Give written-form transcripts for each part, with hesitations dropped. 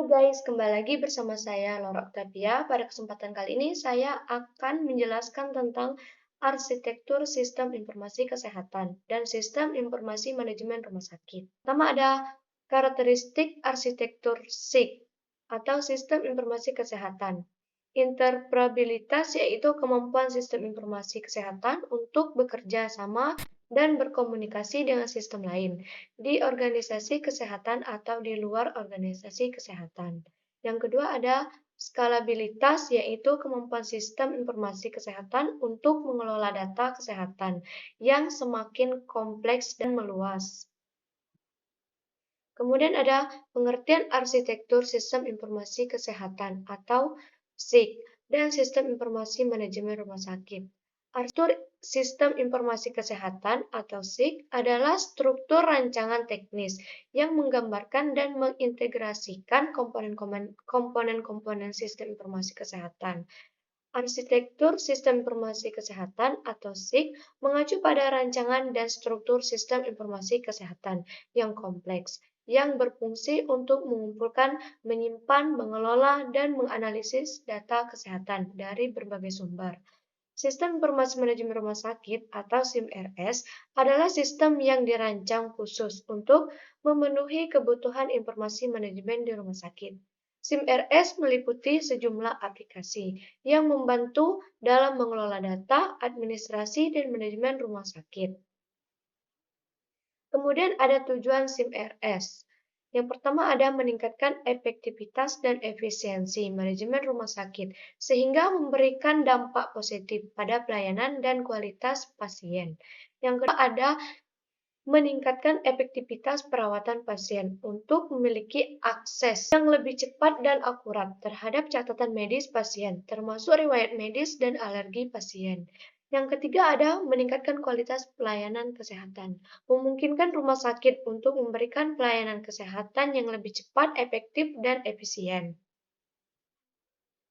guys, kembali lagi bersama saya Laura Octavia. Pada kesempatan kali ini saya akan menjelaskan tentang arsitektur sistem informasi kesehatan dan sistem informasi manajemen rumah sakit. Pertama ada karakteristik arsitektur SIG atau sistem informasi kesehatan. Interoperabilitas yaitu kemampuan sistem informasi kesehatan untuk bekerja sama dan berkomunikasi dengan sistem lain di organisasi kesehatan atau di luar organisasi kesehatan. Yang kedua ada skalabilitas, yaitu kemampuan sistem informasi kesehatan untuk mengelola data kesehatan yang semakin kompleks dan meluas. Kemudian ada pengertian arsitektur sistem informasi kesehatan atau SIK dan sistem informasi manajemen rumah sakit. Arsitektur sistem informasi kesehatan atau SIK adalah struktur rancangan teknis yang menggambarkan dan mengintegrasikan komponen-komponen sistem informasi kesehatan. Arsitektur sistem informasi kesehatan atau SIK mengacu pada rancangan dan struktur sistem informasi kesehatan yang kompleks, yang berfungsi untuk mengumpulkan, menyimpan, mengelola, dan menganalisis data kesehatan dari berbagai sumber. Sistem Informasi Manajemen Rumah Sakit atau SIMRS adalah sistem yang dirancang khusus untuk memenuhi kebutuhan informasi manajemen di rumah sakit. SIMRS meliputi sejumlah aplikasi yang membantu dalam mengelola data, administrasi, dan manajemen rumah sakit. Kemudian ada tujuan SIMRS. Yang pertama ada meningkatkan efektivitas dan efisiensi manajemen rumah sakit, sehingga memberikan dampak positif pada pelayanan dan kualitas pasien. Yang kedua ada meningkatkan efektivitas perawatan pasien untuk memiliki akses yang lebih cepat dan akurat terhadap catatan medis pasien, termasuk riwayat medis dan alergi pasien. Yang ketiga ada meningkatkan kualitas pelayanan kesehatan, memungkinkan rumah sakit untuk memberikan pelayanan kesehatan yang lebih cepat, efektif, dan efisien.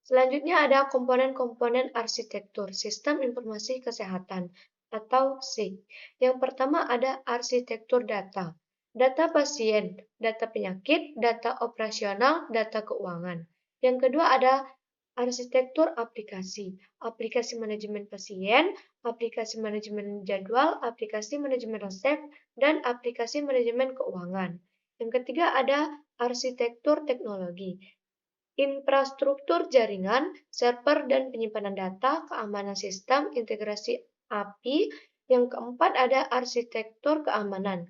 Selanjutnya ada komponen-komponen arsitektur sistem informasi kesehatan atau SIK. Yang pertama ada arsitektur data. Data pasien, data penyakit, data operasional, data keuangan. Yang kedua ada arsitektur aplikasi, aplikasi manajemen pasien, aplikasi manajemen jadwal, aplikasi manajemen resep, dan aplikasi manajemen keuangan. Yang ketiga ada arsitektur teknologi, infrastruktur jaringan, server dan penyimpanan data, keamanan sistem, integrasi API. Yang keempat ada arsitektur keamanan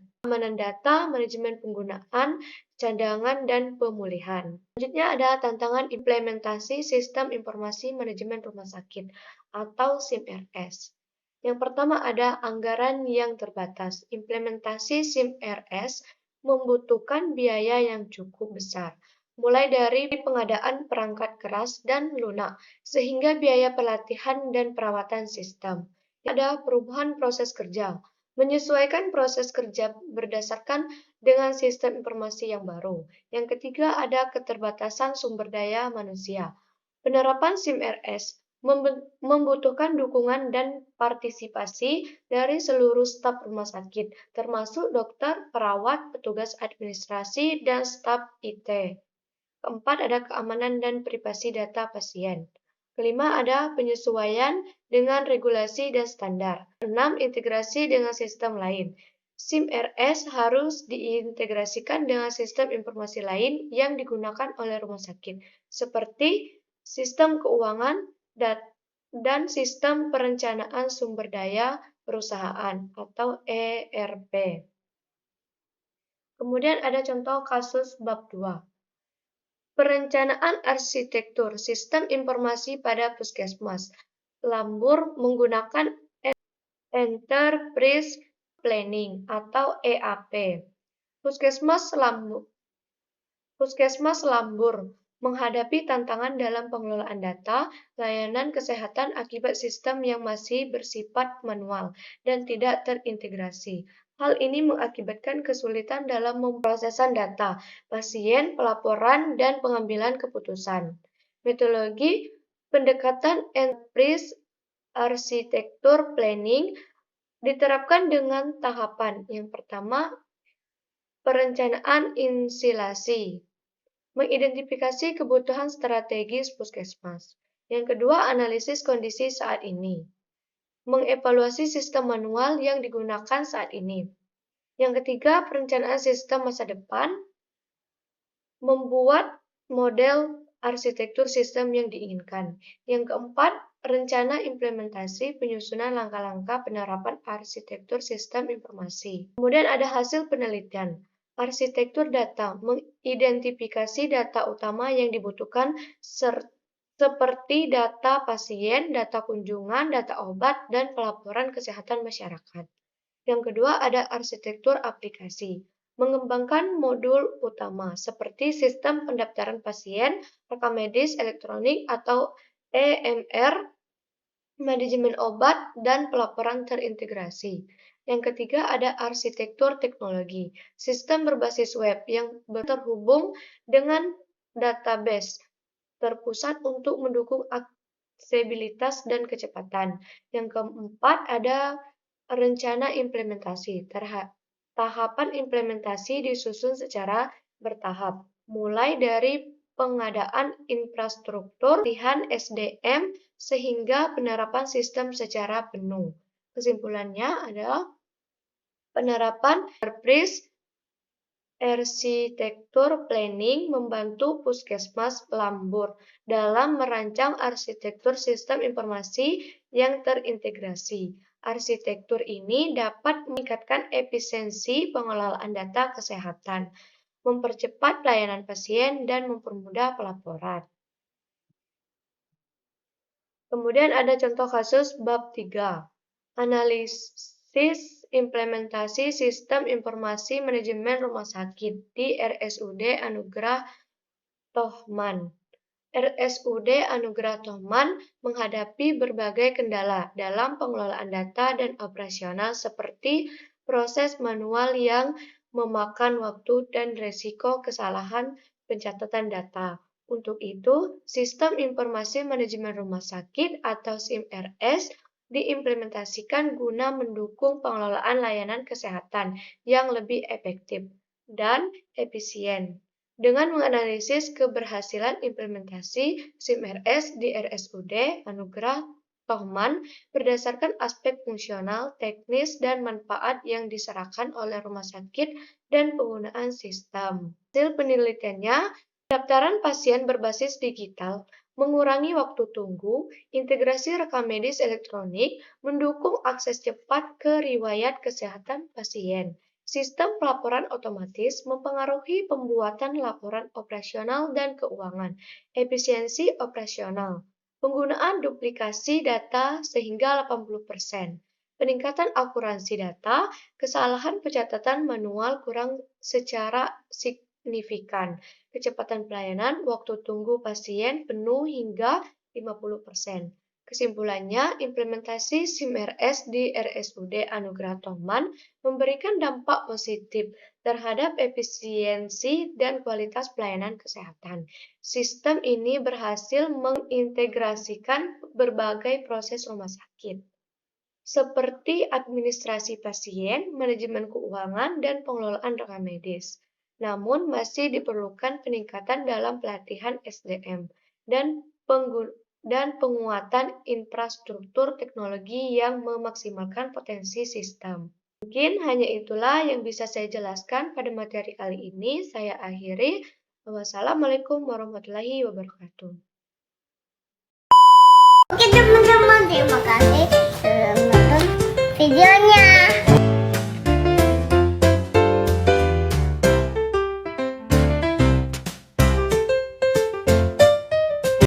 data, manajemen penggunaan, cadangan, dan pemulihan. Selanjutnya ada tantangan implementasi sistem informasi manajemen rumah sakit atau SIMRS. Yang pertama ada anggaran yang terbatas. Implementasi SIMRS membutuhkan biaya yang cukup besar, mulai dari pengadaan perangkat keras dan lunak, sehingga biaya pelatihan dan perawatan sistem. Ada perubahan proses kerja, menyesuaikan proses kerja berdasarkan dengan sistem informasi yang baru. Yang ketiga ada keterbatasan sumber daya manusia. Penerapan SIMRS membutuhkan dukungan dan partisipasi dari seluruh staf rumah sakit, termasuk dokter, perawat, petugas administrasi, dan staf IT. Keempat ada keamanan dan privasi data pasien. Kelima ada penyesuaian dengan regulasi dan standar. 6. Integrasi dengan sistem lain. SIMRS harus diintegrasikan dengan sistem informasi lain yang digunakan oleh rumah sakit, seperti sistem keuangan dan sistem perencanaan sumber daya perusahaan atau ERP. Kemudian ada contoh kasus bab 2. Perencanaan arsitektur sistem informasi pada puskesmas. Lambur menggunakan Enterprise Planning atau EAP. Puskesmas Lambur menghadapi tantangan dalam pengelolaan data layanan kesehatan akibat sistem yang masih bersifat manual dan tidak terintegrasi. Hal ini mengakibatkan kesulitan dalam memprosesan data pasien, pelaporan, dan pengambilan keputusan. Metodologi pendekatan Enterprise Architecture Planning diterapkan dengan tahapan. Yang pertama, perencanaan insilasi. mengidentifikasi kebutuhan strategis puskesmas. Yang kedua, analisis kondisi saat ini, mengevaluasi sistem manual yang digunakan saat ini. Yang ketiga, perencanaan sistem masa depan, membuat model arsitektur sistem yang diinginkan. Yang keempat, rencana implementasi penyusunan langkah-langkah penerapan arsitektur sistem informasi. Kemudian ada hasil penelitian. Arsitektur data mengidentifikasi data utama yang dibutuhkan seperti data pasien, data kunjungan, data obat, dan pelaporan kesehatan masyarakat. Yang kedua ada arsitektur aplikasi, mengembangkan modul utama seperti sistem pendaftaran pasien, rekam medis elektronik atau EMR, manajemen obat, dan pelaporan terintegrasi. Yang ketiga ada arsitektur teknologi, sistem berbasis web yang terhubung dengan database terpusat untuk mendukung aksesibilitas dan kecepatan. Yang keempat ada rencana implementasi. Tahapan implementasi disusun secara bertahap, mulai dari pengadaan infrastruktur, latihan SDM, sehingga penerapan sistem secara penuh. Kesimpulannya adalah penerapan enterprise arsitektur planning membantu puskesmas lembur dalam merancang arsitektur sistem informasi yang terintegrasi. Arsitektur ini dapat meningkatkan efisiensi pengelolaan data kesehatan, mempercepat pelayanan pasien, dan mempermudah pelaporan. Kemudian ada contoh kasus bab 3, analisis implementasi sistem informasi manajemen rumah sakit di RSUD Anugrah Tohman. RSUD Anugrah Tohman menghadapi berbagai kendala dalam pengelolaan data dan operasional seperti proses manual yang memakan waktu dan risiko kesalahan pencatatan data. Untuk itu, Sistem Informasi Manajemen Rumah Sakit atau SIMRS diimplementasikan guna mendukung pengelolaan layanan kesehatan yang lebih efektif dan efisien. Dengan menganalisis keberhasilan implementasi SIMRS di RSUD Anugrah Tohman berdasarkan aspek fungsional, teknis, dan manfaat yang diserahkan oleh rumah sakit dan penggunaan sistem. Hasil penelitiannya, pendaftaran pasien berbasis digital mengurangi waktu tunggu, integrasi rekam medis elektronik, mendukung akses cepat ke riwayat kesehatan pasien. Sistem pelaporan otomatis mempengaruhi pembuatan laporan operasional dan keuangan, efisiensi operasional, penggunaan duplikasi data sehingga 80%, peningkatan akurasi data, kesalahan pencatatan manual kurang secara signifikan, kecepatan pelayanan, waktu tunggu pasien penuh hingga 50%. Kesimpulannya, implementasi SIMRS di RSUD Anugrah Tohman memberikan dampak positif terhadap efisiensi dan kualitas pelayanan kesehatan. Sistem ini berhasil mengintegrasikan berbagai proses rumah sakit, seperti administrasi pasien, manajemen keuangan, dan pengelolaan rekam medis. Namun, masih diperlukan peningkatan dalam pelatihan SDM dan penguatan infrastruktur teknologi yang memaksimalkan potensi sistem. Mungkin hanya itulah yang bisa saya jelaskan pada materi kali ini. Saya akhiri. Wassalamualaikum warahmatullahi wabarakatuh. Oke teman-teman, terima kasih